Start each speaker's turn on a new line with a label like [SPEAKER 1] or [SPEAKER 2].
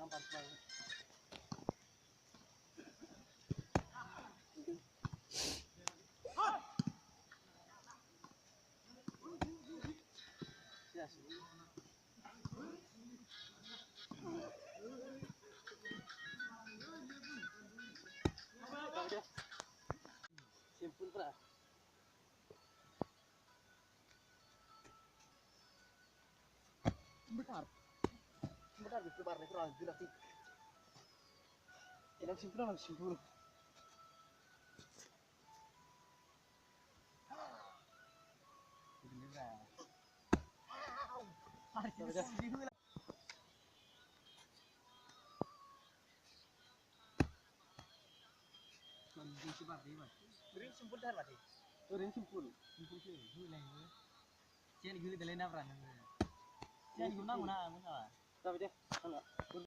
[SPEAKER 1] Nampak banget. Yes. Simpul pra. Bentar. Bentar di keluar nih kurang gratis. Ini simpul. Ring simpul dah mati. Ring simpul. Simpul sih. Gula ini. Cian gula dalai nafran. Cian guna. Tapi deh,